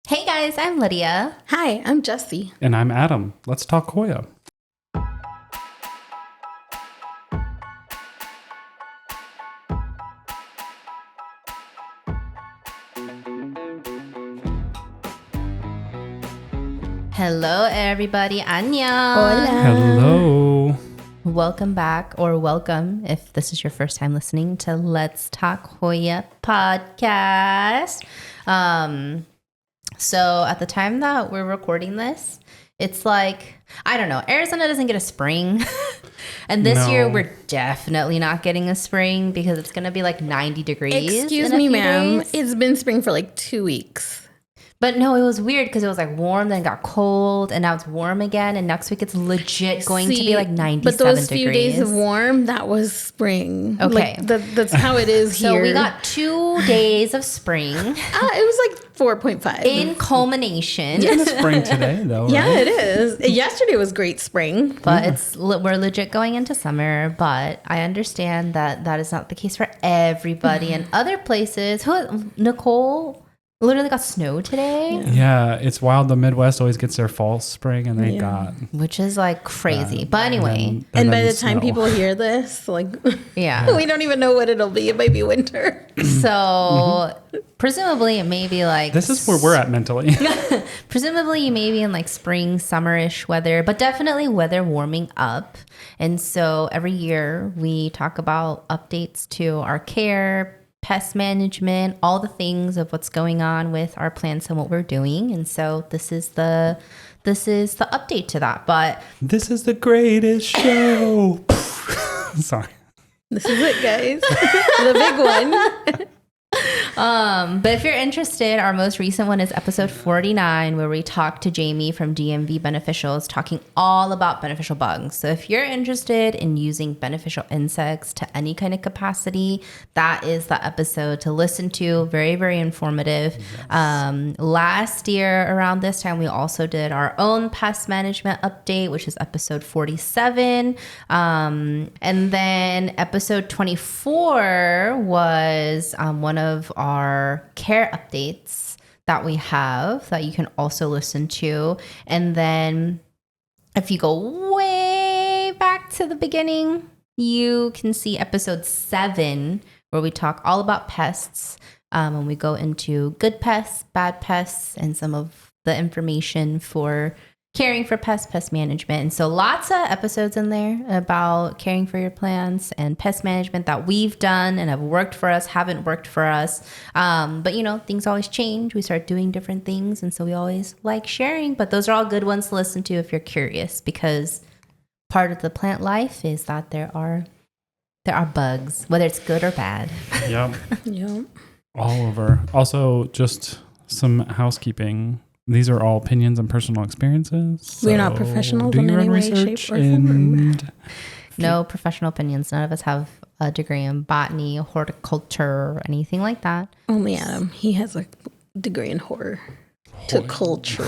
Hey guys, I'm Lydia. Hi, I'm Jessie. And I'm Adam. Let's talk Hoya. Hello everybody, annyeong. Hola. Hello. Welcome back, or welcome if this is your first time listening to Let's Talk Hoya podcast. So at the time that we're recording this, it's like, I don't know, Arizona doesn't get a spring. And this year we're definitely not getting a spring because it's going to be like 90 degrees. Excuse me, ma'am. It's been spring for like 2 weeks. But no, it was weird because it was like warm, then it got cold, and now it's warm again. And next week it's legit going to be like 97 degrees. But those few days of warm, that was spring. Okay. Like, that's how it is here. So we got 2 days of spring. It was like 4.5. In culmination. It's spring today, though. Right? Yeah, it is. Yesterday was great spring. But we're legit going into summer. But I understand that that is not the case for everybody. And other places, Nicole literally got snow today. Yeah, it's wild. The Midwest always gets their fall spring, and they got... Which is like crazy. But anyway. And by the time people hear this, like, yeah, we don't even know what it'll be. It might be winter. So presumably it may be like... This is where we're at mentally. Presumably you may be in like spring, summer-ish weather, but definitely weather warming up. And so every year we talk about updates to our care, pest management, all the things of what's going on with our plants and what we're doing. And so this is the update to that. But This is the greatest show. Sorry. This is it, guys. The big one. but if you're interested, our most recent one is episode 49, where we talked to Jamie from DMV Beneficials, talking all about beneficial bugs. So if you're interested in using beneficial insects to any kind of capacity, that is the episode to listen to. Very, very informative. Yes. Last year around this time, we also did our own pest management update, which is episode 47. And then episode 24 was one of our care updates that we have that you can also listen to. And then if you go way back to the beginning, you can see episode 7 where we talk all about pests, and we go into good pests, bad pests, and some of the information for caring for pest management. And so lots of episodes in there about caring for your plants and pest management that we've done and have worked for us, haven't worked for us. But you know, things always change. We start doing different things. And so we always like sharing, but those are all good ones to listen to if you're curious, because part of the plant life is that there are bugs, whether it's good or bad. Yep. Yep. All over. Also, just some housekeeping. These are all opinions and personal experiences. So We're not professionals do in your any own way, shape, research or form. No professional opinions. None of us have a degree in botany, horticulture, or anything like that. Only Adam. He has a degree in horror. To cultural.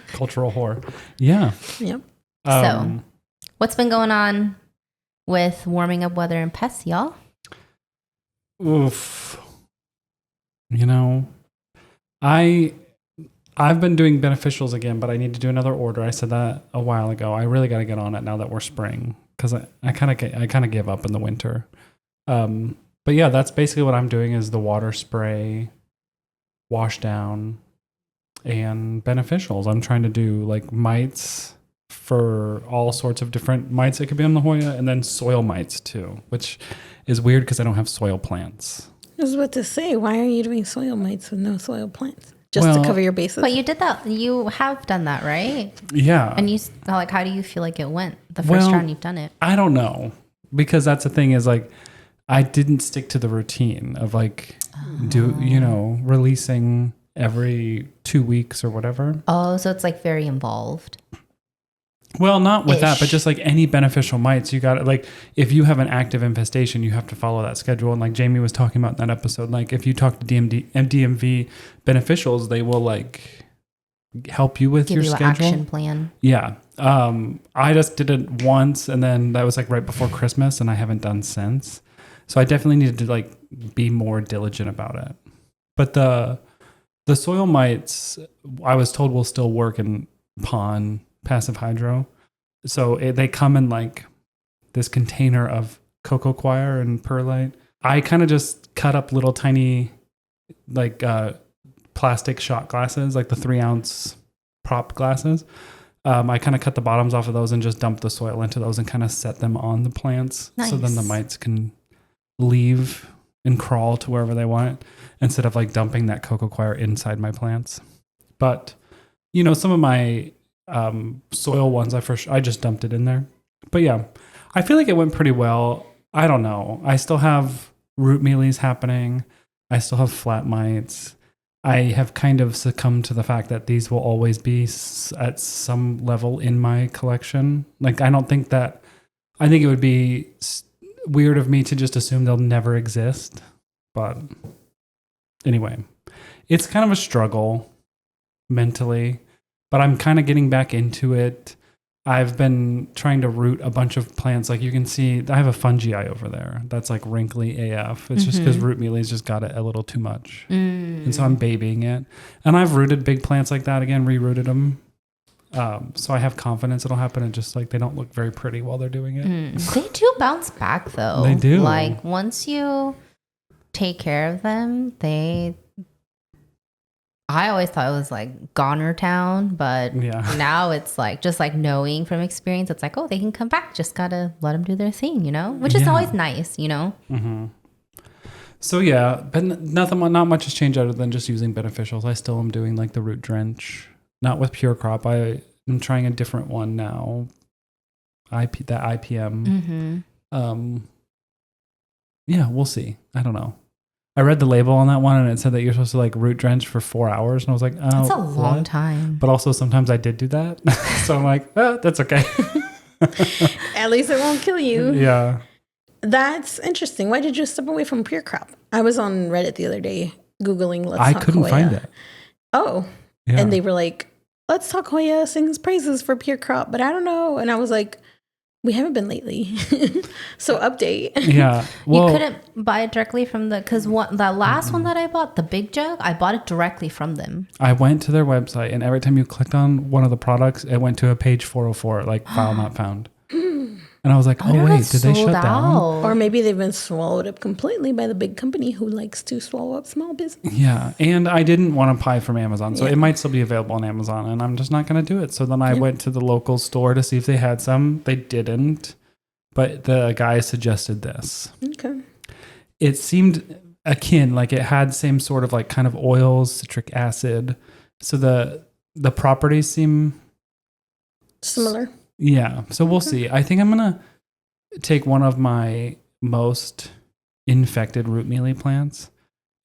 Cultural whore. Yeah. Yep. So, what's been going on with warming up weather and pests, y'all? Oof. You know, I've been doing beneficials again, but I need to do another order. I said that a while ago. I really got to get on it now that we're spring, because I kind of give up in the winter. But yeah, that's basically what I'm doing is the water spray, wash down, and beneficials. I'm trying to do like mites for all sorts of different mites that could be on the Hoya, and then soil mites too, which is weird because I don't have soil plants. I was about to say, why are you doing soil mites with no soil plants? Just to cover your bases? But you did that. You have done that, right? Yeah. And you like, how do you feel like it went the first round you've done it? I don't know, because that's the thing is like, I didn't stick to the routine of like, releasing every 2 weeks or whatever. Oh, so it's like very involved. Well, not with that, but just like any beneficial mites, you got it. Like if you have an active infestation, you have to follow that schedule. And like Jamie was talking about in that episode, like if you talk to DMV beneficials, they will like help you with your schedule. Give you an action plan. Yeah. I just did it once, and then that was like right before Christmas, and I haven't done since. So I definitely needed to like be more diligent about it. But the The soil mites, I was told, will still work in pond passive hydro. So they come in like this container of cocoa coir and perlite. I kind of just cut up little tiny like plastic shot glasses, like the 3-ounce prop glasses. I kind of cut the bottoms off of those and just dump the soil into those and kind of set them on the plants. Nice. So then the mites can leave and crawl to wherever they want instead of like dumping that cocoa coir inside my plants. But, you know, some of my soil ones, I just dumped it in there. But yeah, I feel like it went pretty well. I don't know. I still have root mealies happening. I still have flat mites. I have kind of succumbed to the fact that these will always be at some level in my collection. Like, I think it would be weird of me to just assume they'll never exist. But anyway, it's kind of a struggle mentally, but I'm kind of getting back into it. I've been trying to root a bunch of plants. Like you can see, I have a fungi over there that's like wrinkly AF. It's just because root mealies just got it a little too much. And so I'm babying it. And I've rooted big plants like that again, re-rooted them. So I have confidence it'll happen. And just like they don't look very pretty while they're doing it. They do bounce back though. They do. Like once you take care of them, I always thought it was like goner town, but now it's like just like knowing from experience, it's like, oh, they can come back. Just gotta let them do their thing, you know, which is always nice, you know. So yeah, but not much has changed other than just using beneficials. I still am doing like the root drench, not with Pure Crop. I am trying a different one now. That IPM. Yeah, we'll see. I don't know. I read the label on that one and it said that you're supposed to like root drench for 4 hours. And I was like, oh, that's a long time. But also sometimes I did do that. So I'm like, oh, that's okay. At least it won't kill you. Yeah. That's interesting. Why did you step away from Pure Crop? I was on Reddit the other day Googling Let's Talk couldn't Hoya. find it. Oh. Yeah. And they were like, Let's Talk Hoya sings praises for Pure Crop, but I don't know. And I was like, we haven't been lately. So update. Yeah. Well, you couldn't buy it directly from because that last one that I bought, the big jug, I bought it directly from them. I went to their website and every time you clicked on one of the products, it went to a page 404, like file not found. And I was like, oh wait, did they shut down? Or maybe they've been swallowed up completely by the big company who likes to swallow up small business. Yeah. And I didn't want to buy from Amazon. So it might still be available on Amazon and I'm just not going to do it. So then I went to the local store to see if they had some. They didn't. But the guy suggested this. Okay. It seemed akin, like it had same sort of like kind of oils, citric acid. So the properties seem similar. Yeah. So we'll see. I think I'm going to take one of my most infected root mealy plants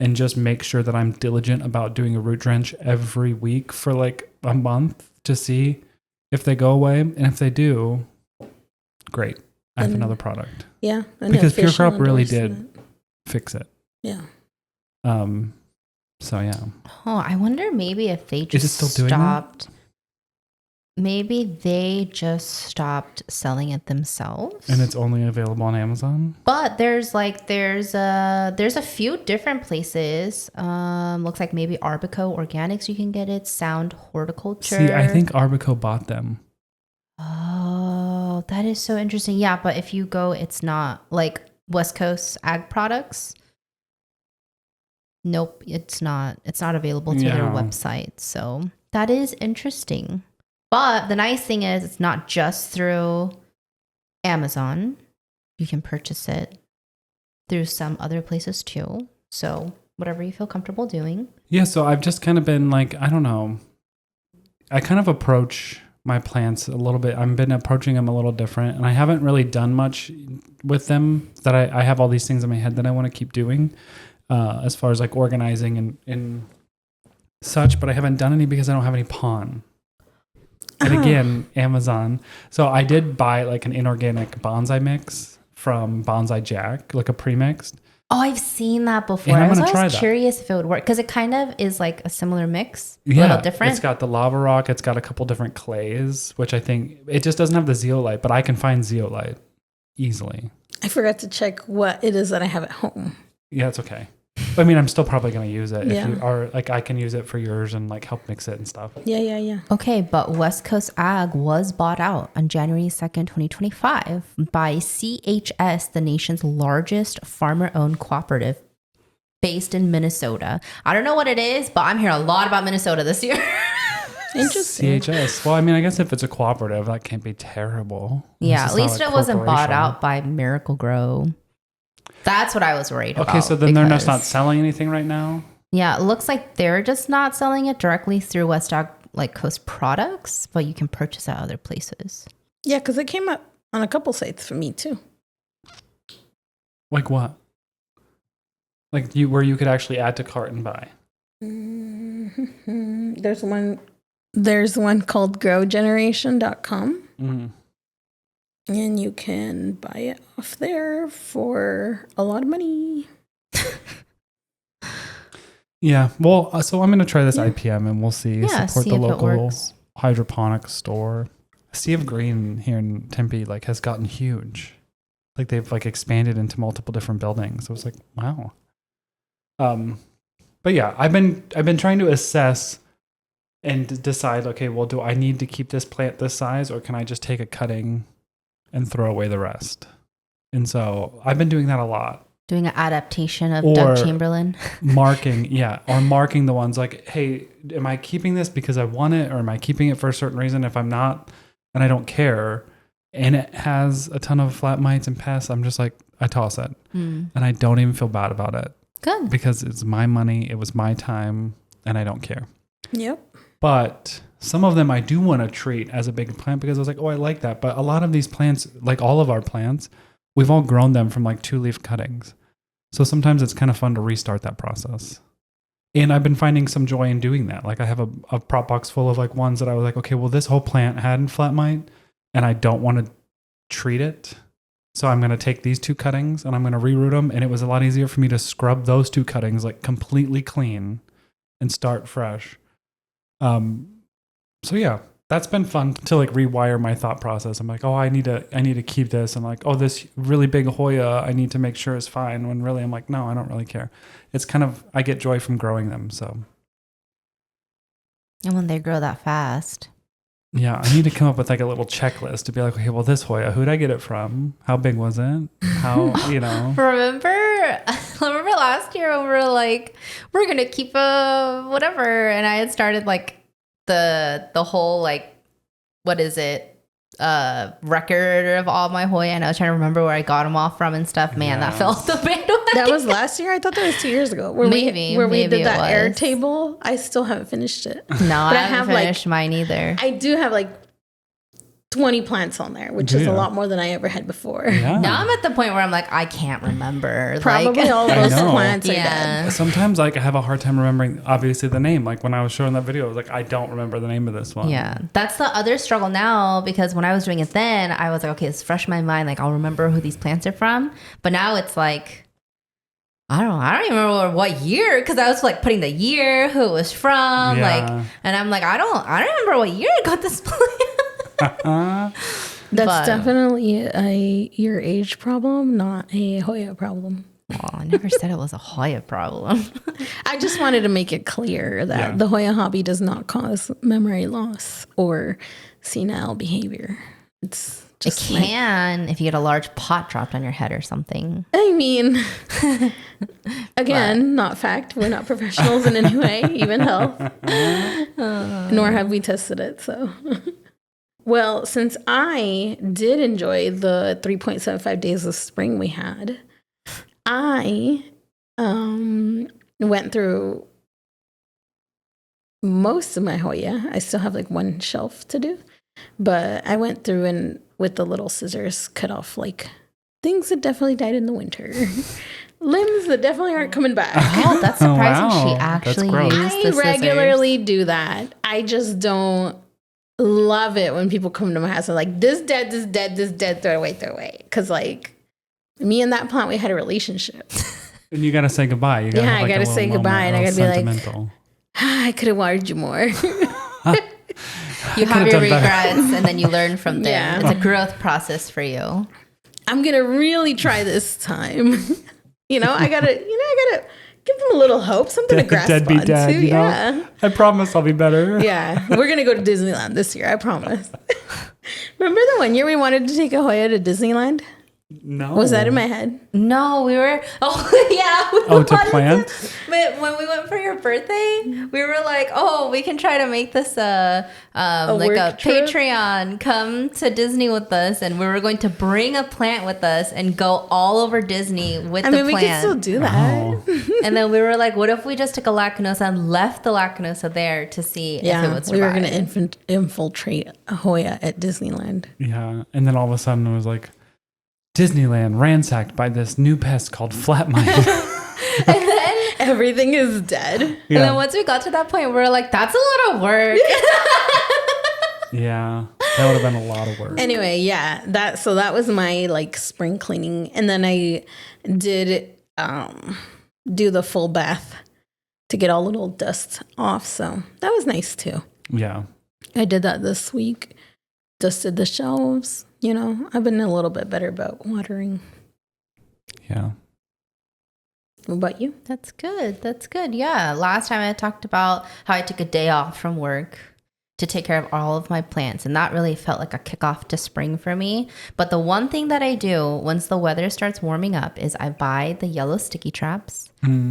and just make sure that I'm diligent about doing a root drench every week for like a month to see if they go away. And if they do, great. I have another product. Yeah. Because Pure Crop really did fix it. Yeah. So yeah. Oh, I wonder maybe if they just stopped. Maybe they just stopped selling it themselves. And it's only available on Amazon? But there's a few different places. Looks like maybe Arbico Organics you can get it. Sound Horticulture. See, I think Arbico bought them. Oh, that is so interesting. Yeah, but if you go, it's not like West Coast Ag Products. Nope, it's not. It's not available to their website. So that is interesting. But the nice thing is it's not just through Amazon. You can purchase it through some other places too. So whatever you feel comfortable doing. Yeah, so I've just kind of been like, I don't know. I kind of approach my plants a little bit. I've been approaching them a little different. And I haven't really done much with them. That I have all these things in my head that I want to keep doing as far as like organizing and such. But I haven't done any because I don't have any pon. And again, Amazon. So I did buy like an inorganic bonsai mix from Bonsai Jack, like a pre-mixed. Oh, I've seen that before. I was curious if it would work because it kind of is like a similar mix. A little different. It's got the lava rock. It's got a couple different clays, which I think it just doesn't have the zeolite, but I can find zeolite easily. I forgot to check what it is that I have at home. Yeah, it's okay. I mean, I'm still probably going to use it. Yeah. If you are like, I can use it for yours and like help mix it and stuff. Yeah. Okay, but West Coast Ag was bought out on January 2nd, 2025 by CHS, the nation's largest farmer-owned cooperative based in Minnesota. I don't know what it is, but I'm hearing a lot about Minnesota this year. Interesting. CHS. Well, I mean, I guess if it's a cooperative, that can't be terrible. Yeah, This at is least not a it wasn't bought corporation. out by Miracle Grow. That's what I was worried about. Okay, so then they're just not because- selling anything right now? Yeah, it looks like they're just not selling it directly through West Coast products, but you can purchase at other places. Yeah, because it came up on a couple sites for me too. Like what? Like where you could actually add to cart and buy? Mm-hmm. There's one called growgeneration.com. Mm-hmm. And you can buy it off there for a lot of money. Yeah. Well, so I'm going to try this IPM and we'll see. Yeah, Support see the if it local works. hydroponics store. Sea of Green here in Tempe like has gotten huge. Like they've like expanded into multiple different buildings. So it's like, wow. But yeah, I've been trying to assess and decide, okay, well, do I need to keep this plant this size or can I just take a cutting and throw away the rest? And so I've been doing that a lot. Doing an adaptation of Or- Doug Chamberlain. Marking the ones like, hey, am I keeping this because I want it or am I keeping it for a certain reason? If I'm not, and I don't care, and it has a ton of flat mites and pests, I'm just like, I toss it. And I don't even feel bad about it Good. because it's my money, it was my time, and I don't care. Yep. But some of them I do want to treat as a big plant because I was like, oh, I like that. But a lot of these plants, like all of our plants, we've all grown them from like 2-leaf cuttings. So sometimes it's kind of fun to restart that process. And I've been finding some joy in doing that. Like I have a prop box full of like ones that I was like, okay, well, this whole plant had flat mite and I don't want to treat it. So I'm going to take these 2 cuttings and I'm going to reroot them. And it was a lot easier for me to scrub those 2 cuttings like completely clean and start fresh. So yeah, that's been fun to like rewire my thought process. I'm like, oh, I need to keep this. I'm like, oh, this really big Hoya, I need to make sure is fine. When really I'm like, no, I don't really care. It's kind of, I get joy from growing them. So And when they grow that fast. yeah, I need to come up with like a little checklist to be like, okay, well, this Hoya, who'd I get it from? How big was it? How, Remember last year when we were like, we're going to keep a whatever. And I had started like the whole like, what is it? Record of all my Hoya. And I was trying to remember where I got them all from and stuff. Man, that fell off the bandwagon. That was last year? I thought that was 2 years ago. Where we Maybe did it that air was. table. I still haven't finished it. No, But I I have, haven't like- finished mine either. I do have like 20 plants on there, which is a lot more than I ever had before. Yeah. Now I'm at the point where I'm like, I can't remember. Probably like, all I those know. plants are Yeah. dead. Sometimes like I have a hard time remembering obviously the name. Like when I was showing that video, I was like, I don't remember the name of this one. Yeah, that's the other struggle now because when I was doing it then, I was like, okay, it's fresh in my mind. Like I'll remember who these plants are from. But now it's like, I don't even remember what year because I was like putting the year, who it was from, Yeah. like, and I'm like, I don't remember what year I got this plant. That's But- definitely a your age problem, not a Hoya problem. Well, I never said it was a Hoya problem. I just wanted to make it clear that Yeah. the Hoya hobby does not cause memory loss or senile behavior. It's It just can if you get a large pot dropped on your head or something. I mean, again, not fact. We're not professionals in any way, even health. Nor have we tested it. So, well, since I did enjoy the 3.75 days of spring we had, I went through most of my Hoya. I still have like one shelf to do, but I went through and with the little scissors cut off like things that definitely died in the winter. Limbs that definitely aren't coming back. Oh, that's surprising. Wow. She That's actually gross. used the I scissors. regularly do that. I just don't love it when people come to my house and like, this dead, this dead, this dead, throw it away. Because like me and that plant, we had a relationship. And you got to say goodbye. You gotta Yeah, have, I like, a gotta little say moment, goodbye, and a I little gotta be like, sentimental. I could have watered you more. You have your done better. regrets and then you learn from them. Yeah. It's a growth process for you. I'm gonna really try this time. I gotta Give them a little hope, something to grasp Deadbeat onto. dad, you know? I promise I'll be better. Yeah, we're gonna go to Disneyland this year. I promise. Remember the one year we wanted to take a Hoya to Disneyland? No. Was that in my head? No, we were. Oh, yeah. We to wanted plant? But when we went for your birthday, we were like, "Oh, we can try to make this like a trip? Patreon. Come to Disney with us, and we were going to bring a plant with us and go all over Disney with the plant. we could still do that. And then we were like, "What if we just took a Lacrimosa and left the Lacrimosa there to see if it would survive?" We were gonna infiltrate a Hoya at Disneyland. Yeah. And then all of a sudden it was like, Disneyland ransacked by this new pest called flat mite. And then everything is dead. And then once we got to that point, we were like, "That's a lot of work." Yeah, that would have been a lot of work. Anyway, yeah, that was my like spring cleaning, and then I did do the full bath to get all little dust off. So that was nice too. Yeah, I did that this week. Dusted the shelves. You know, I've been a little bit better about watering. Yeah. What about you? That's good. That's good. Yeah. Last time I talked about how I took a day off from work to take care of all of my plants. And that really felt like a kickoff to spring for me. But the one thing that I do once the weather starts warming up is I buy the yellow sticky traps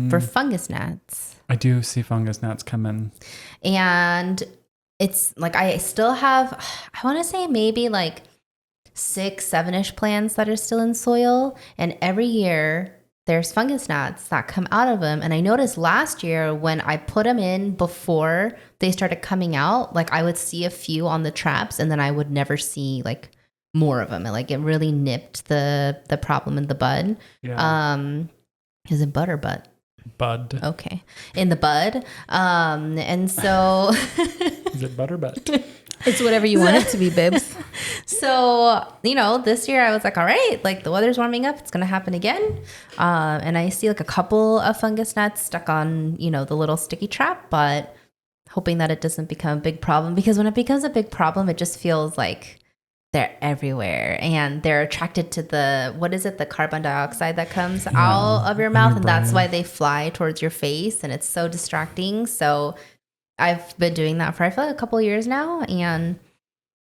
for fungus gnats. I do see fungus gnats come in. And it's like I still have, I want to say maybe like 6-7-ish plants that are still in soil. And every year there's fungus gnats that come out of them. And I noticed last year when I put them in before they started coming out, like I would see a few on the traps and then I would never see like more of them. And like it really nipped the problem in the bud. Yeah. Is it bud or butt? Bud. Okay. In the bud. And so Is it bud or butt? It's whatever you want it to be, babes. So, you know, this year I was like, all right, like the weather's warming up. It's going to happen again. And I see like a couple of fungus gnats stuck on, you know, the little sticky trap, but hoping that it doesn't become a big problem, because when it becomes a big problem, it just feels like they're everywhere and they're attracted to the carbon dioxide that comes out of your mouth. And that's why they fly towards your face and it's so distracting. So I've been doing that for I feel like a couple of years now, and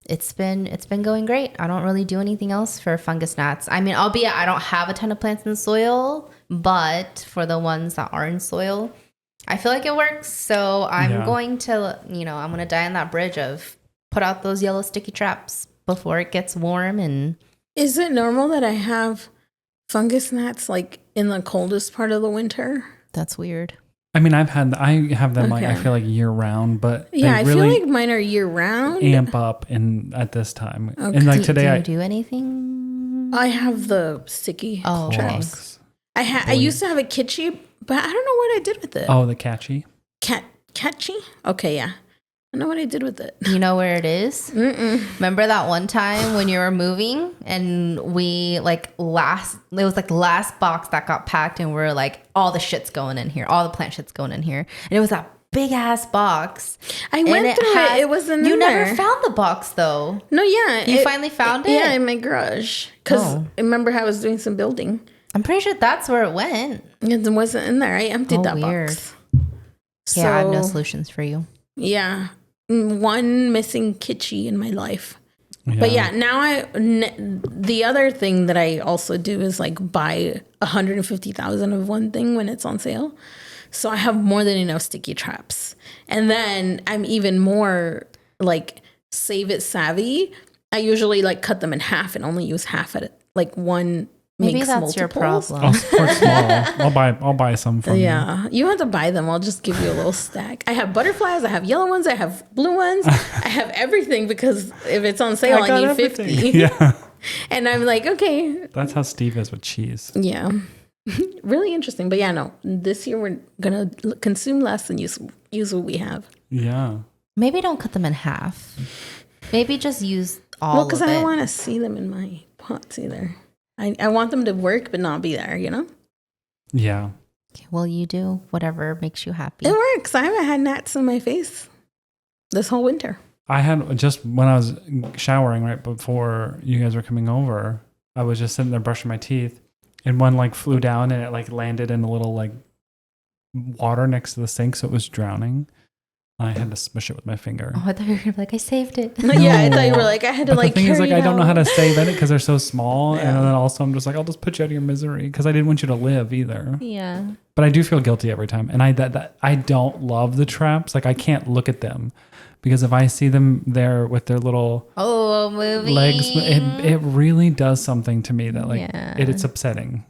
it's been going great. I don't really do anything else for fungus gnats. I mean, albeit I don't have a ton of plants in soil, but for the ones that are in soil, I feel like it works. So I'm going to, you know, I'm going to die on that bridge of put out those yellow sticky traps before it gets warm. And is it normal that I have fungus gnats like in the coldest part of the winter? That's weird. I mean, I have them like I feel like year round, but yeah, I really feel like mine are year round. Amp up at this time, Okay. and like today, do you do anything? I have the sticky traps. Clogs. I used to have a kitschy, but I don't know what I did with it. Oh, the catchy. Catchy? Okay, yeah. I know what I did with it. You know where it is? Remember that one time when you were moving and we it was like the last box that got packed and we're like, all the shit's going in here. All the plant shit's going in here. And it was that big ass box. I went through it. It wasn't in there. You never found the box though. No, yeah. You finally found it? Yeah, in my garage. Because I remember how I was doing some building. I'm pretty sure that's where it went. It wasn't in there. I emptied that weird. box. Yeah, I have no solutions for you. Yeah. One missing kitschy in my life. Yeah. But yeah, now the other thing that I also do is like buy 150,000 of one thing when it's on sale. So I have more than enough sticky traps. And then I'm even more like save it savvy. I usually like cut them in half and only use half at it. Like one Maybe makes that's multiples. your problem. I'll support small. I'll buy some from you. Yeah, you don't have to buy them. I'll just give you a little stack. I have butterflies. I have yellow ones. I have blue ones. I have everything because if it's on sale, I need everything. 50. Yeah. And I'm like, okay. That's how Steve is with cheese. Yeah. Really interesting. But yeah, no. This year we're gonna consume less and use what we have. Yeah. Maybe don't cut them in half. Maybe just use all. Well, because I don't want to see them in my pots either. I want them to work, but not be there, you know? Yeah. Well, you do whatever makes you happy. It works. I haven't had gnats in my face this whole winter. I had just when I was showering right before you guys were coming over, I was just sitting there brushing my teeth and one like flew down and it like landed in a little like water next to the sink, so it was drowning. I had to smush it with my finger. Oh, I thought you were gonna be like, I saved it. Yeah, I thought you were like, I had to But like the thing is, carry like, it I don't know out. how to save it because they're so small. Yeah. And then also I'm just like, I'll just put you out of your misery because I didn't want you to live either. Yeah. But I do feel guilty every time. And I don't love the traps. Like, I can't look at them because if I see them there with their little Movie. legs, it really does something to me that, like, Yeah. it's upsetting.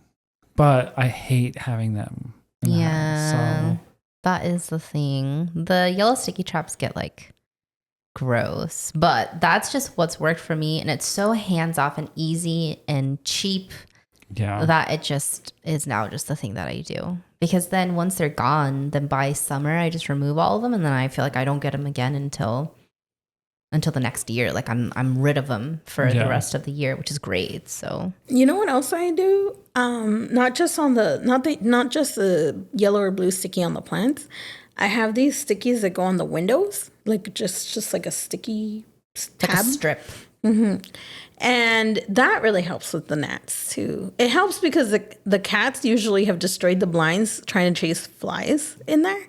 But I hate having them in the house, so. That is the thing. The yellow sticky traps get like gross, but that's just what's worked for me. And it's so hands off and easy and cheap that it just is now just the thing that I do. Because then once they're gone, then by summer, I just remove all of them. And then I feel like I don't get them again until the next year. Like I'm rid of them for the rest of the year, which is great. So you know what else I do? Not just the yellow or blue sticky on the plants. I have these stickies that go on the windows, like just like a sticky tab. like a strip. And that really helps with the gnats too. It helps because the cats usually have destroyed the blinds trying to chase flies in there.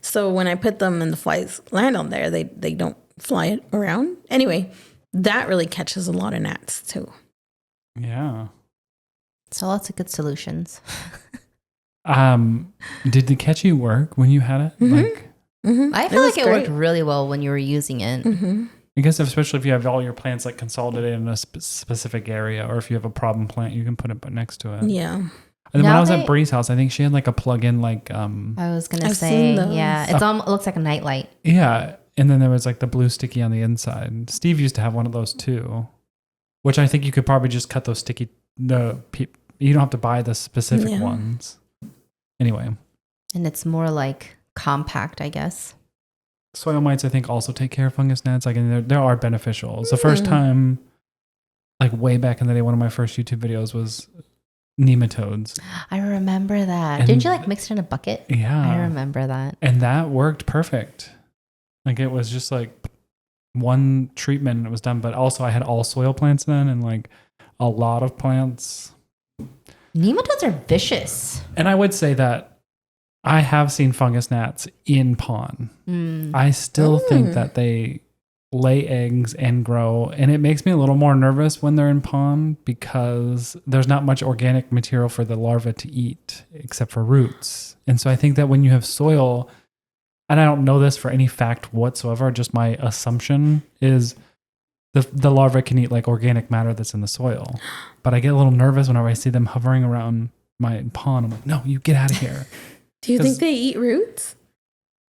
So when I put them and the flies land on there, they don't fly around. Anyway, that really catches a lot of gnats too. Yeah. So lots of good solutions. Did the catchy work when you had it? Like, I feel like it great. worked really well when you were using it. I guess especially if you have all your plants like consolidated in a specific area, or if you have a problem plant, you can put it next to it. Yeah. And then when Now I was at Bree's house, I think she had like a plug-in, like I was gonna I've say, seen those. yeah, it looks like a nightlight. yeah, and then there was like the blue sticky on the inside. Steve used to have one of those too, which I think you could probably just cut those sticky. You don't have to buy the specific ones. Anyway, And it's more like compact, I guess. soil mites I think also take care of fungus gnats. Like, and there are beneficials. The first time, like way back in the day, one of my first YouTube videos was nematodes. I remember that. And- Didn't you like mix it in a bucket? Yeah, I remember that. and that worked perfect. Like, it was just like one treatment and it was done. But also I had all soil plants then, and like a lot of plants. Nematodes are vicious. And I would say that I have seen fungus gnats in pond. I still think that they lay eggs and grow, and it makes me a little more nervous when they're in pond because there's not much organic material for the larva to eat except for roots. And so I think that when you have soil, and I don't know this for any fact whatsoever, just my assumption is the larva can eat like organic matter that's in the soil. But I get a little nervous whenever I see them hovering around my pond. I'm like, no, you get out of here. Do you think they eat roots?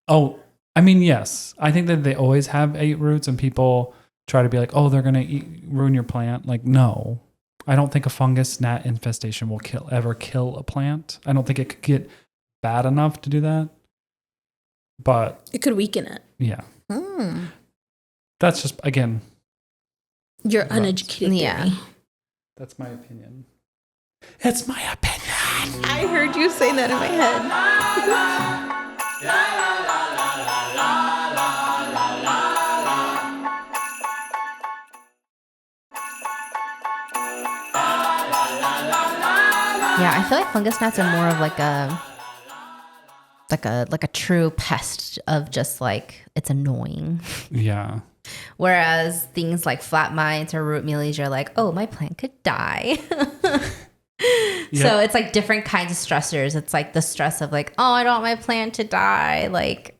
Oh, I mean, yes. I think that they always have 8 roots, and people try to be like, oh, they're going to ruin your plant. Like, no. I don't think a fungus gnat infestation will ever kill a plant. I don't think it could get bad enough to do that. But It could weaken it. yeah. That's just, again, You're uneducated. Yeah. Theory. that's my opinion. It's my opinion. I heard you say that in my head. Yeah, I feel like fungus gnats are more of like a true pest of just like it's annoying. Yeah. Whereas things like flat mites or root mealies, you're like, oh, my plant could die. So it's like different kinds of stressors. It's like the stress of like, oh, I don't want my plant to die, like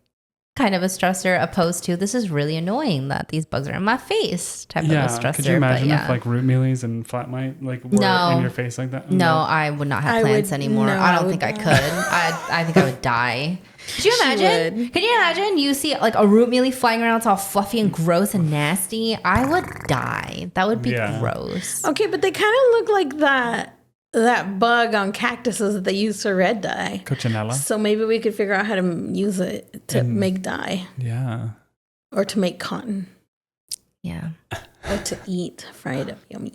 kind of a stressor, opposed to this is really annoying that these bugs are in my face type of a stressor. Could you imagine but if like root mealies and flat mite like were in your face like that? No, I would not have plants anymore. no, I don't I think I would could. I think I would die. Could you imagine? would. Could you imagine you see like a root mealy flying around, it's all fluffy and gross and nasty? I would die. That would be gross. Okay, but they kind of look like that bug on cactuses that they use for red dye. Cochinella. So maybe we could figure out how to use it to make dye Yeah. or to make cotton Yeah. or to eat fried up yummy.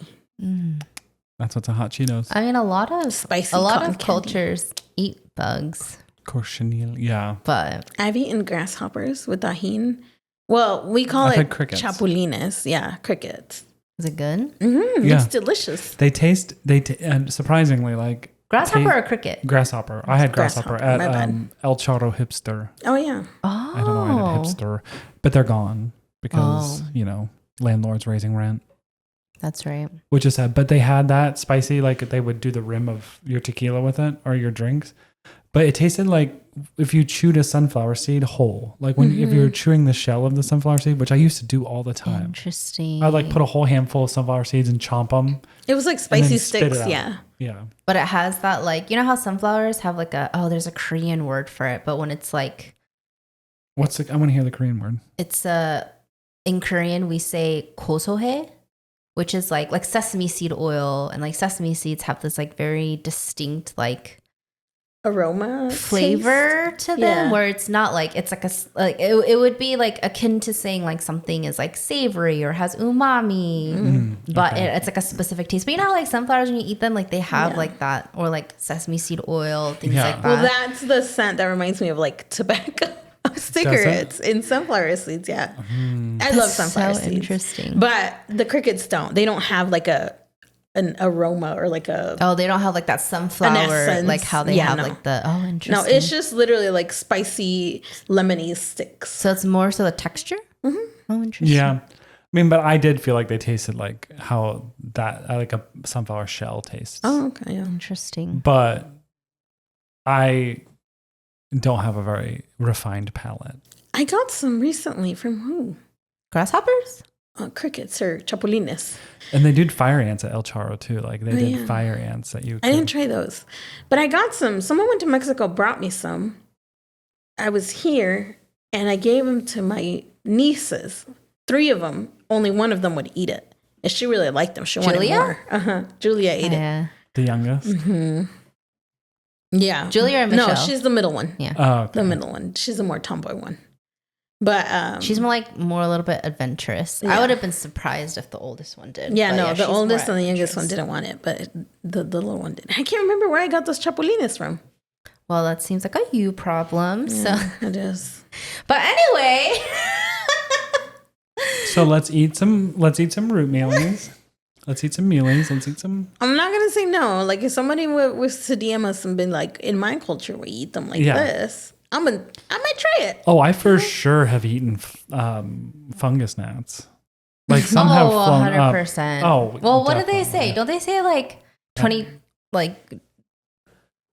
That's what's a hot Cheetos. I mean, a lot of Spicy a lot cotton of candy. cultures eat bugs, Cochineal. Yeah. but I've eaten grasshoppers with tahine. Well, we call I've it had crickets. chapulines. Yeah, crickets. is it good? Yeah. It's delicious. They taste, and surprisingly, like Grasshopper or cricket? Grasshopper. I had grasshopper Grasshopper, my at bad. El Charro Hipster. Oh yeah. Oh. I don't know why I did hipster, but they're gone because, landlords raising rent, That's right. which is sad. But they had that spicy, like they would do the rim of your tequila with it or your drinks. But it tasted like if you chewed a sunflower seed whole, like if you were chewing the shell of the sunflower seed, which I used to do all the time. Interesting. I'd like put a whole handful of sunflower seeds and chomp them. It was like spicy sticks. Yeah. Yeah. But it has that like, you know how sunflowers have like there's a Korean word for it, but when it's like, I want to hear the Korean word. it's in Korean we say 고소해, which is like sesame seed oil, and like sesame seeds have this like very distinct like Aroma, flavor to them, Yeah. where it's not like it's like it would be like akin to saying like something is like savory or has umami, but okay. it's like a specific taste. But you know how like sunflowers, when you eat them, like they have Yeah. like that, or like sesame seed oil, things Yeah. like that. Well, that's the scent that reminds me of like tobacco cigarettes in sunflower seeds. Yeah, I love sunflower so seeds. interesting. But the crickets don't. They don't have like an aroma or like a. Oh, they don't have like that sunflower, essence. like how they Yeah, have no. like the. Oh, interesting. No, it's just literally like spicy lemony sticks. So it's more so the texture. Oh, interesting. Yeah. I mean, but I did feel like they tasted like how that, like a sunflower shell tastes. Oh, okay. Yeah. Interesting. But I don't have a very refined palate. I got some recently from who? Grasshoppers. Crickets or chapulines. And they did fire ants at El Charro too. Like they did yeah. fire ants that you I didn't try those, but I got some. Someone went to Mexico, brought me some. I was here and I gave them to my nieces. 3 of them. Only one of them would eat it. And she really liked them. She wanted Julia? more. Julia ate it. Yeah. the youngest. Yeah. Julia or Michelle? No, she's the middle one. Yeah. Oh, okay. The middle one. She's a more tomboy one. But She's more a little bit adventurous. Yeah. I would have been surprised if the oldest one did. yeah, But no, the she's more oldest and the youngest one adventurous. didn't want it, but the little one did. I can't remember where I got those chapulines from. Well, that seems like a you problem. So, It is. but anyway, So let's eat some root mealies. Let's eat some mealies. Let's eat some. I'm not gonna say no. Like if somebody was to DM us and been like, in my culture we eat them like Yeah. this, I might try it. Oh, I for sure have eaten fungus gnats. Like some have flown up. 100%. Oh, well, what do they definitely. say? Don't they say like 20, like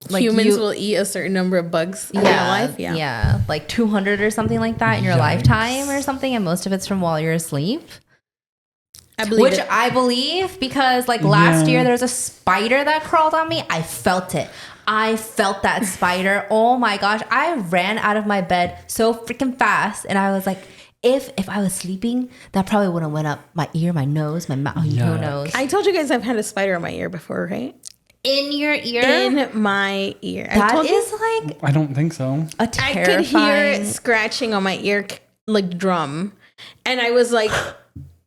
Humans will eat a certain number of bugs in their life. yeah, like 200 or something like that in your Yikes. lifetime or something, and most of it's from while you're asleep. I believe Which it. I believe because like last Yeah. year there was a spider that crawled on me. I felt it. I felt that spider. Oh my gosh. I ran out of my bed so freaking fast. And I was like, if I was sleeping, that probably would have went up my ear, my nose, my mouth, who Yuck. knows. I told you guys I've had a spider in my ear before, right? In your ear? In my ear. I That told you is like I don't think so. a I terrifying. could hear it scratching on my ear like drum. And I was like,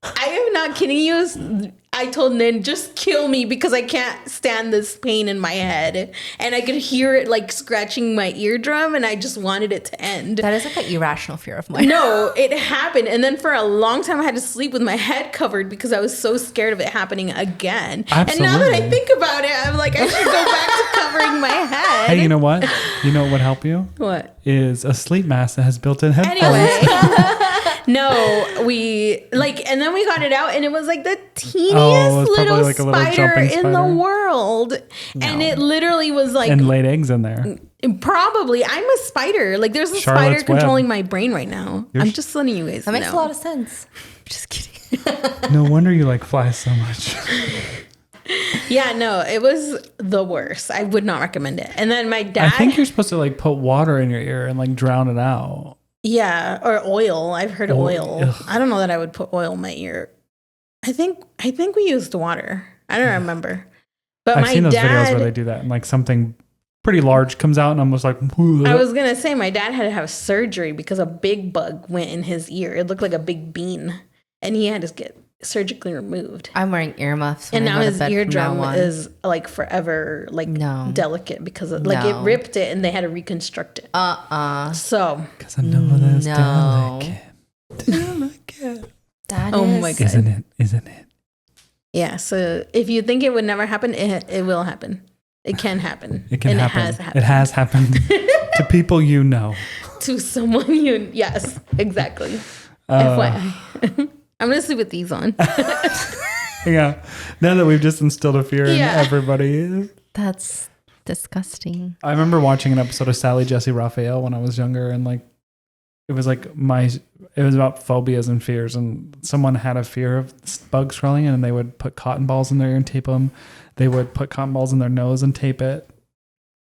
I am not kidding you. I told Nin, just kill me because I can't stand this pain in my head. And I could hear it like scratching my eardrum and I just wanted it to end. That is like an irrational fear of mine. No, it happened. And then for a long time, I had to sleep with my head covered because I was so scared of it happening again. And now that I Absolutely. think about it, I'm like, I should go back to covering my head. Hey, you know what? You know what would help you? What? Is a sleep mask that has built-in headphones. Anyway. No, we like, and then we got it out, and it was like the teeniest Oh, it was probably little like a little spider jumping in the spider. world, and it literally was like And laid eggs in there. probably. I'm a spider. Like, there's a Charlotte's spider Web. controlling my brain right now. I'm just letting you guys That makes know. a lot of sense. Just kidding. No wonder you like flies so much. Yeah, no, it was the worst. I would not recommend it. And then my dad, I think you're supposed to like put water in your ear and like drown it out. yeah, or oil. I've heard oil. Ugh. I don't know that I would put oil in my ear. I think we used water. I don't remember. But I've my seen those dad, videos where they do that and like something pretty large comes out and I'm just like, I was gonna say my dad had to have surgery because a big bug went in his ear. It looked like a big bean, and he had to get surgically removed. I'm wearing earmuffs. When And I now go to his bed from eardrum now on. is like forever like No. delicate because of, like it No. ripped it and they had to reconstruct it. So because I know that's No. delicate. That Oh is- my God. Isn't it? yeah, so if you think it would never happen, it will happen. It can happen. It can and happen. It has happened to people you know. To someone you, yes, exactly. FYI. I'm going to sleep with these on. Yeah. Now that we've just instilled a fear in Yeah. everybody. That's disgusting. I remember watching an episode of Sally Jesse Raphael when I was younger, and like it was about phobias and fears, and someone had a fear of bugs crawling in, and they would put cotton balls in their ear and tape them. They would put cotton balls in their nose and tape it,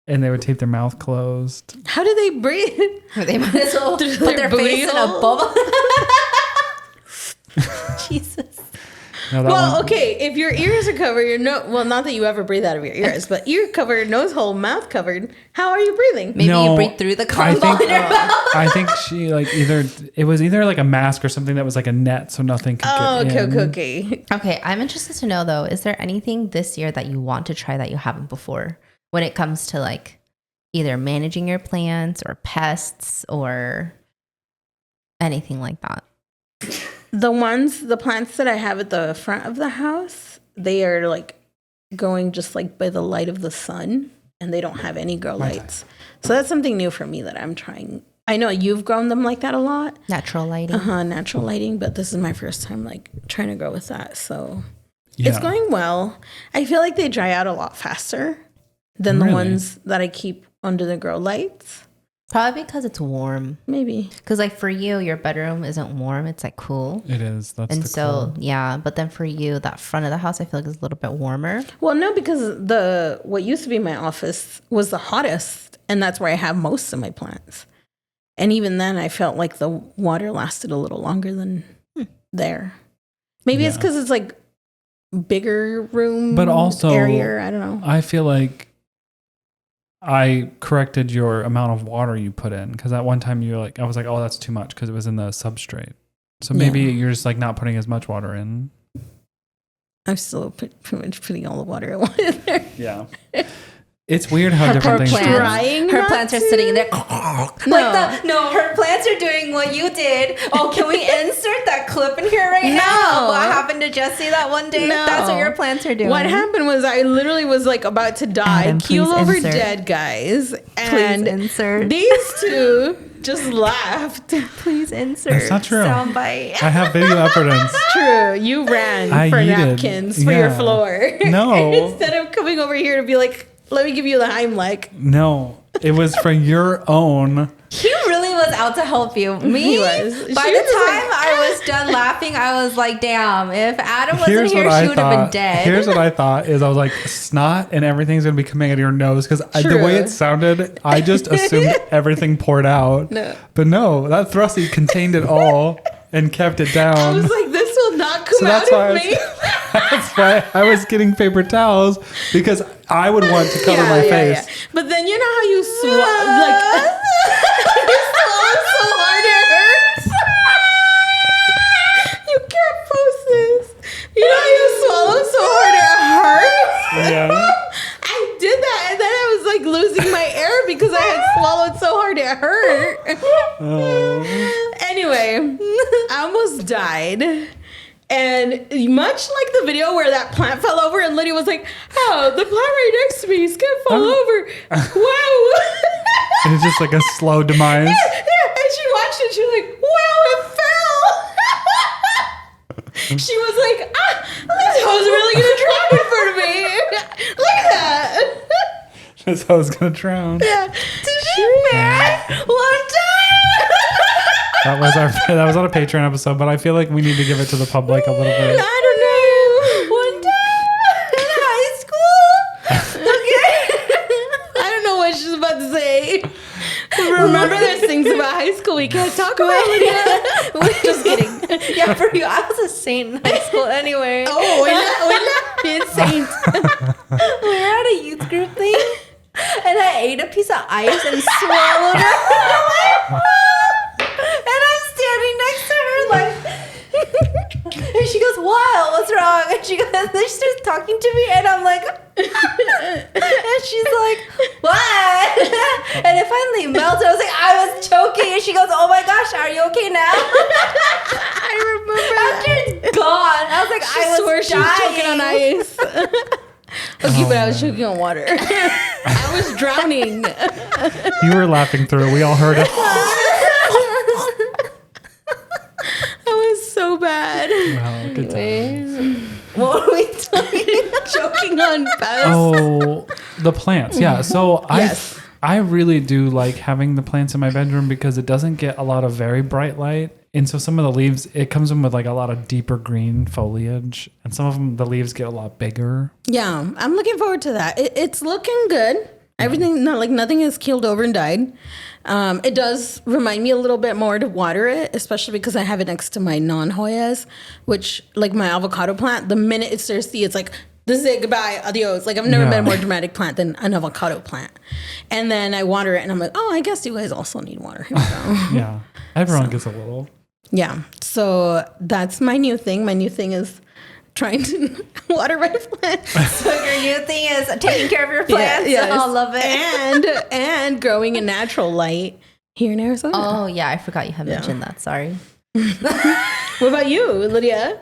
and they would tape their mouth closed. How do they breathe? They might as well put their face in a bubble. Jesus. No, Well, okay, if your ears are covered, well, not that you ever breathe out of your ears, but ear covered, nose hole, mouth covered, how are you breathing? Maybe you breathe through the cotton ball in your mouth. I think she it was either like a mask or something that was like a net, so nothing could get in. Okay. Okay, I'm interested to know though, is there anything this year that you want to try that you haven't before when it comes to like either managing your plants or pests or anything like that? The plants that I have at the front of the house, they are like going just like by the light of the sun, and they don't have any grow lights. So that's something new for me that I'm trying. I know you've grown them like that a lot. Natural lighting. Natural lighting, but this is my first time like trying to grow with that. So it's going well. I feel like they dry out a lot faster than the ones that I keep under the grow lights. Probably because it's warm. Maybe. Because like for you, your bedroom isn't warm. It's like cool. It is. That's and the so, cool. yeah. But then for you, that front of the house, I feel like is a little bit warmer. Well, no, because what used to be my office was the hottest, and that's where I have most of my plants. And even then, I felt like the water lasted a little longer than there. Maybe it's because it's like bigger room, but also area. I don't know. I feel like I corrected your amount of water you put in, because at one time I was like, oh, that's too much because it was in the substrate. So maybe you're just like not putting as much water in. I'm still pretty much putting all the water I want in there. Yeah. It's weird how different things plants, are. her plants are sitting there. Her plants are doing what you did. Oh, can we insert that clip in here right now? What happened to Jesse that one day? No. That's what your plants are doing. What happened was I literally was like about to die, Adam, keel please over insert. dead, guys. Please insert. These two just laughed. Please insert. It's not true. Soundbite. I have video evidence. True. You ran for napkins for your floor. No. Instead of coming over here to be like, let me give you the Heimlich. No, it was for your own. He really was out to help you. Me, He was. by She the time was I was done laughing, I was like, damn, if Adam wasn't Here's here, what she I would have been thought. dead. Here's what I thought is I was like, snot and everything's going to be coming out of your nose, because the True. way it sounded, I just assumed everything poured out. No. But no, that thrusty contained it all and kept it down. I was like, this will not come out of me. That's why I was getting paper towels, because I would want to cover my face. Yeah. But then you know how you swallow, like, you swallow so hard it hurts. You can't post this. You know how you swallow so hard it hurts? Yeah. I did that, and then I was like losing my air because I had swallowed so hard it hurt. Oh. Anyway, I almost died. And much like the video where that plant fell over and Lydia was like, oh, the plant right next to me is going to fall over. Wow. And it's just like a slow demise. Yeah. And she watched it. She was like, wow, it fell. She was like, this hoe's really going to drop in front of me. Look at that. This hoe's going to drown. Yeah. To be fair, one time. That was on a Patreon episode, but I feel like we need to give it to the public a little bit. I don't know. One time in high school. Okay. I don't know what she's about to say. Remember, there's things about high school we can't talk about. Lydia. Just kidding. Yeah, for you, I was a saint in high school anyway. Oh, we're not saint. We were at a youth group thing, and I ate a piece of ice and swallowed it. And I'm standing next to her like, and she goes, "What? What's wrong?" And she goes, and she starts talking to me, and I'm like, and she's like, "What?" And it finally melted. I was like, I was choking, and she goes, "Oh my gosh, are you okay now?" I remember After it's gone, I was like, I was swore she was choking on dying. ice. Okay, but I was choking on water. I was drowning. You were laughing through it. We all heard it. That was so bad. Wow, good times. What were we talking? Choking on pests. Oh, the plants. Yeah. So Yes. I really do like having the plants in my bedroom because it doesn't get a lot of very bright light. And so some of the leaves, it comes in with like a lot of deeper green foliage. And some of them, the leaves get a lot bigger. Yeah, I'm looking forward to that. It's looking good. Everything, nothing has keeled over and died. It does remind me a little bit more to water it, especially because I have it next to my non-Hoyas, which like my avocado plant, the minute it's thirsty, it's like, this is it, goodbye, adios. Like I've never met a more dramatic plant than an avocado plant. And then I water it and I'm like, oh, I guess you guys also need water. Here we go. Yeah. Everyone gets a little. Yeah. So that's my new thing. My new thing is trying to water my plants. So your new thing is taking care of your plants. Yes. I love it. And growing in natural light here in Arizona. Oh yeah, I forgot you had mentioned that. Sorry. What about you, Lydia?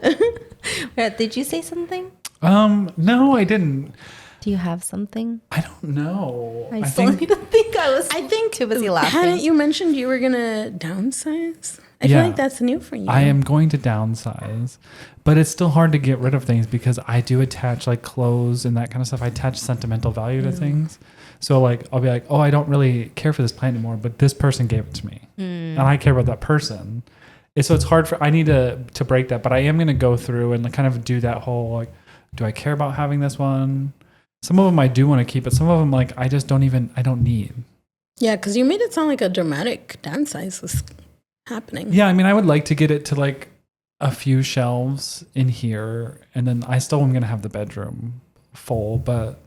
Did you say something? No, I didn't. Do you have something? I don't know. I still need to think. I think too busy laughing. Hadn't you mentioned you were gonna downsize? I Yeah. feel like that's new for you. I am going to downsize, but it's still hard to get rid of things because I do attach like clothes and that kind of stuff. I attach sentimental value to things. So like, I'll be like, oh, I don't really care for this plant anymore, but this person gave it to me and I care about that person. And so it's hard I need to break that, but I am going to go through and kind of do that whole, like, do I care about having this one? Some of them I do want to keep, but some of them like, I don't need. Yeah, because you made it sound like a dramatic downsize was happening. Yeah, I mean, I would like to get it to like a few shelves in here, and then I still am going to have the bedroom full, but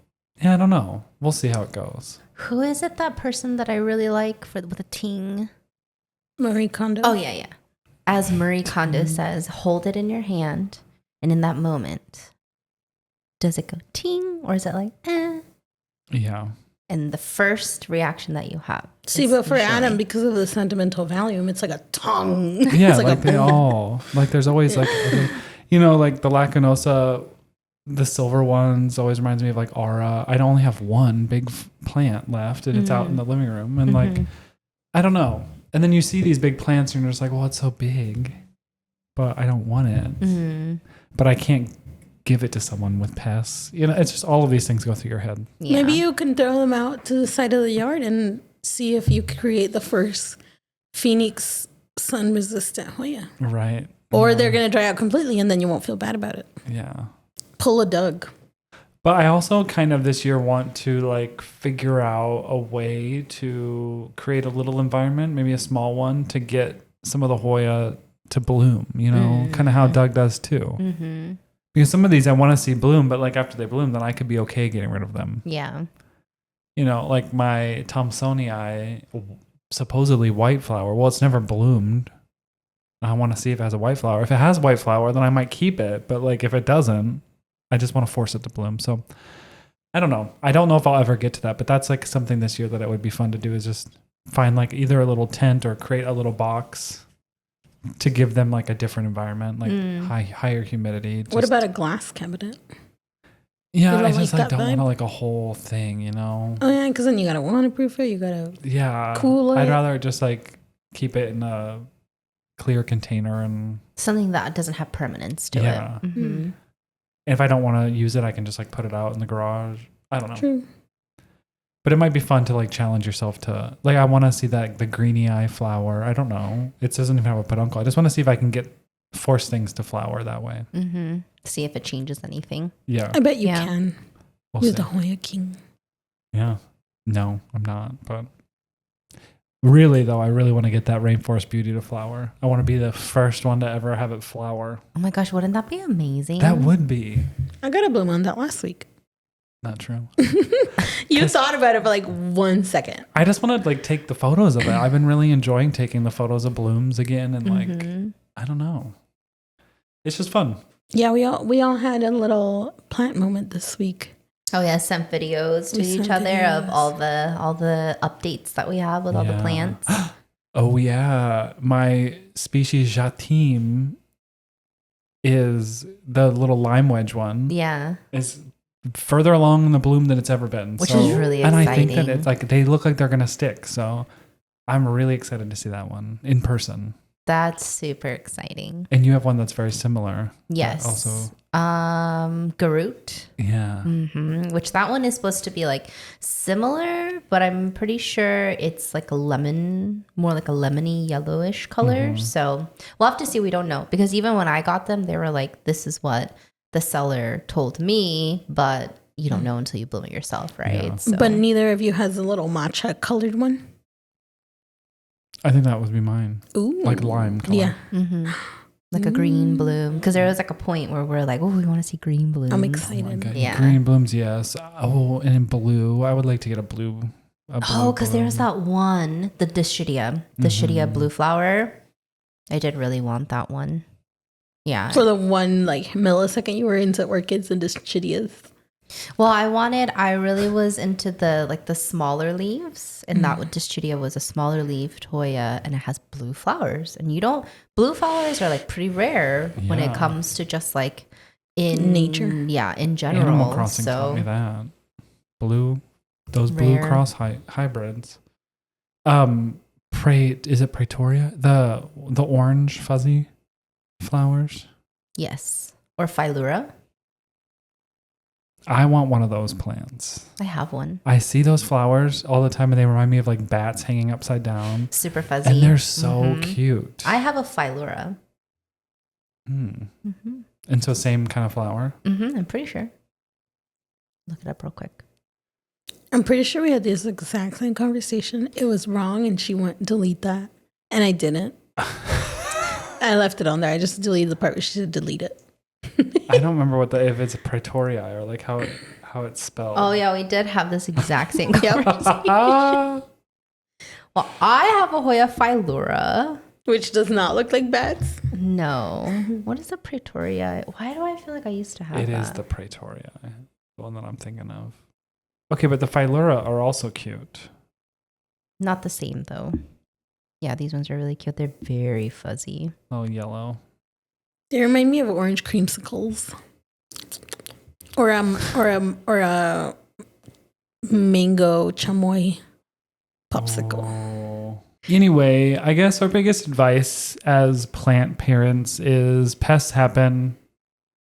yeah, I don't know. We'll see how it goes. Who is it? That person that I really like with a ting. Marie Kondo. Oh yeah. As Marie Kondo says, hold it in your hand, and in that moment, does it go ting or is it like eh? Yeah. And the first reaction that you have. See, but for Adam, because of the sentimental value, it's like a tongue. Yeah, It's like they all, like there's always like, you know, like the Lacunosa, the silver ones always reminds me of like Aura. I only have one big plant left and it's out in the living room. And like, I don't know. And then you see these big plants and you're just like, well, it's so big, but I don't want it. But I can't give it to someone with pests. You know, it's just all of these things go through your head. Yeah. Maybe you can throw them out to the side of the yard and see if you create the first Phoenix sun-resistant Hoya. Right. Or they're going to dry out completely and then you won't feel bad about it. Yeah. Pull a Doug. But I also kind of this year want to like figure out a way to create a little environment, maybe a small one, to get some of the Hoya to bloom, you know, kind of how Doug does too. Because some of these I want to see bloom, but like after they bloom, then I could be okay getting rid of them. Yeah. You know, like my Thomsonii, supposedly white flower. Well, it's never bloomed. I want to see if it has a white flower. If it has white flower, then I might keep it. But like if it doesn't, I just want to force it to bloom. So I don't know. I don't know if I'll ever get to that, but that's like something this year that it would be fun to do is just find like either a little tent or create a little box to give them like a different environment, like higher humidity. What about a glass cabinet? Yeah, You I don't just like like that don't want vibe? to like a whole thing, you know? Oh, yeah, because then you got to waterproof it. You got to cool it. I'd rather just like keep it in a clear container and Something that doesn't have permanence to yeah. it. Mm-hmm. If I don't want to use it, I can just like put it out in the garage. I don't know. True. But it might be fun to like challenge yourself to like, I want to see that the greeny eye flower. I don't know. It doesn't even have a peduncle. I just want to see if I can force things to flower that way. See if it changes anything. Yeah. I bet you Yeah. can. We'll You're see. the Hoya king. Yeah. No, I'm not. But really though, I really want to get that rainforest beauty to flower. I want to be the first one to ever have it flower. Oh my gosh, wouldn't that be amazing? That would be. I got a bloom on that last week. Not true. You thought about it for like 1 second. I just want to like take the photos of it. I've been really enjoying taking the photos of blooms again and like I don't know. It's just fun. Yeah, we all had a little plant moment this week. Oh yeah, sent videos to We each sent other of videos. all the updates that we have with all the Yeah. plants. Oh yeah, my species Jatim is the little lime wedge one. Yeah. Is further along in the bloom than it's ever been. Which is really and exciting. I think that it's like they look like they're gonna stick. So I'm really excited to see that one in person. That's super exciting. And you have one that's very similar. Yes. Also, Garut. yeah. Which that one is supposed to be like similar, but I'm pretty sure it's like a lemon, more like a lemony yellowish color. So we'll have to see. We don't know, because even when I got them, they were like, this is what the seller told me, but you don't know until you bloom it yourself, right? Yeah. So. But neither of you has a little matcha colored one. I think that would be mine. Ooh, Like lime color. Yeah, like a green bloom, because there was like a point where we're like, oh, we want to see green blooms. I'm Oh my excited. God. Yeah. Green blooms, yes. Oh, and in blue, I would like to get a blue. Oh, because there was that one, the Dischidia blue flower. I did really want that one. Yeah. For the one like millisecond you were into orchids and Dischidias. Well, I really was into the smaller leaves, and that Dischidia was a smaller leaved Hoya, and it has blue flowers. And blue flowers are like pretty rare when it comes to just like in nature. Yeah, in general. Animal Crossing taught me that. Those Rare. blue cross hybrids. Is it Pretoria? The orange fuzzy flowers? Yes. Or Phylura. I want one of those plants. I have one. I see those flowers all the time, and they remind me of like bats hanging upside down. Super fuzzy. And they're so cute. I have a Phylura. And so same kind of flower. I'm pretty sure. Look it up real quick. I'm pretty sure we had this exact same conversation. It was wrong, and she went delete that, and I didn't. I left it on there. I just deleted the part where she said delete it. I don't remember if it's Pretoria or like how it's spelled. Oh yeah, we did have this exact same conversation. Well, I have a Hoya Phylura. Which does not look like bats. No. What is a Pretoria? Why do I feel like I used to have It that? is the Pretoria, the one that I'm thinking of. Okay, but the Phylura are also cute. Not the same though. Yeah, these ones are really cute. They're very fuzzy. Oh, yellow. They remind me of orange creamsicles, or a mango chamoy popsicle. Oh. Anyway, I guess our biggest advice as plant parents is pests happen.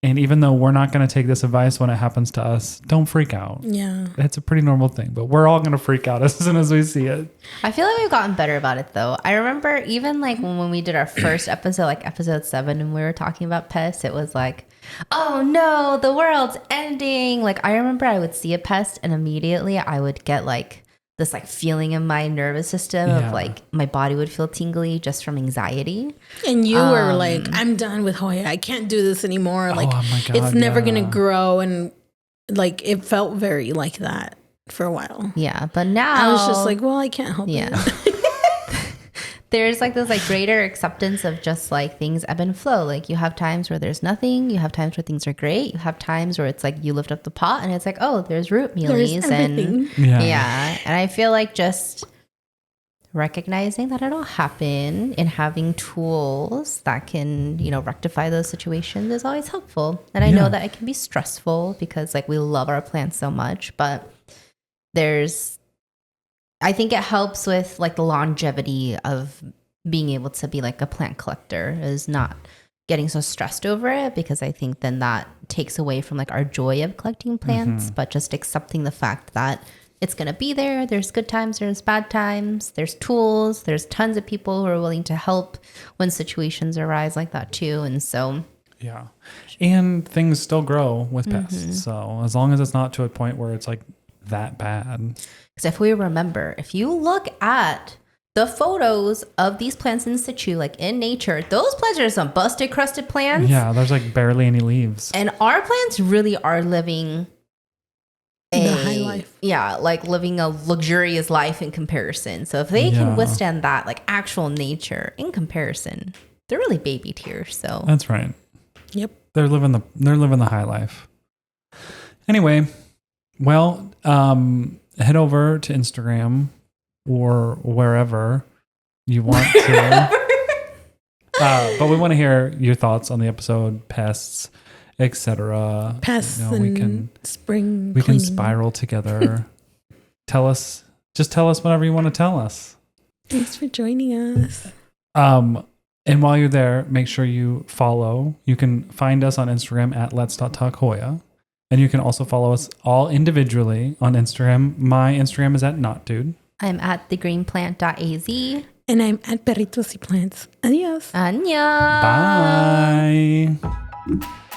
And even though we're not going to take this advice when it happens to us, don't freak out. Yeah. It's a pretty normal thing, but we're all going to freak out as soon as we see it. I feel like we've gotten better about it though. I remember even like when we did our first episode, like episode 7, and we were talking about pests, it was like, oh no, the world's ending. Like I remember I would see a pest and immediately I would get like this like feeling in my nervous system of like my body would feel tingly just from anxiety. And you were like, I'm done with Hoya. I can't do this anymore. Like, oh my God, it's never going to grow. And like, it felt very like that for a while. Yeah. But now I was just like, well, I can't help it. There's like this like greater acceptance of just like things ebb and flow. Like you have times where there's nothing. You have times where things are great. You have times where it's like you lift up the pot and it's like, oh, there's root mealies and yeah. And I feel like just recognizing that it'll happen and having tools that can, you know, rectify those situations is always helpful. And I know that it can be stressful because like we love our plants so much, but I think it helps with like the longevity of being able to be like a plant collector is not getting so stressed over it, because I think then that takes away from like our joy of collecting plants, but just accepting the fact that it's going to be there. There's good times, there's bad times, there's tools, there's tons of people who are willing to help when situations arise like that too. And so, yeah. And things still grow with pests. So as long as it's not to a point where it's like that bad. because if you look at the photos of these plants in situ, like in nature, those plants are some busted, crusted plants. Yeah, there's like barely any leaves. And our plants really are living the high life. Yeah, like living a luxurious life in comparison. So if they can withstand that, like actual nature in comparison, they're really baby tears. So that's right. Yep. They're living the high life. Anyway, well, head over to Instagram or wherever you want to. But we want to hear your thoughts on the episode, pests, etc. Past spring we can cleaning. spiral together. Tell us whatever you want to tell us. Thanks for joining us. And while you're there, make sure you follow. You can find us on Instagram at Let's.Talk Hoya. And you can also follow us all individually on Instagram. My Instagram is at NotDude. I'm at thegreenplant.az. And I'm at Perritos y Plants. Adios. Annyeong. Bye.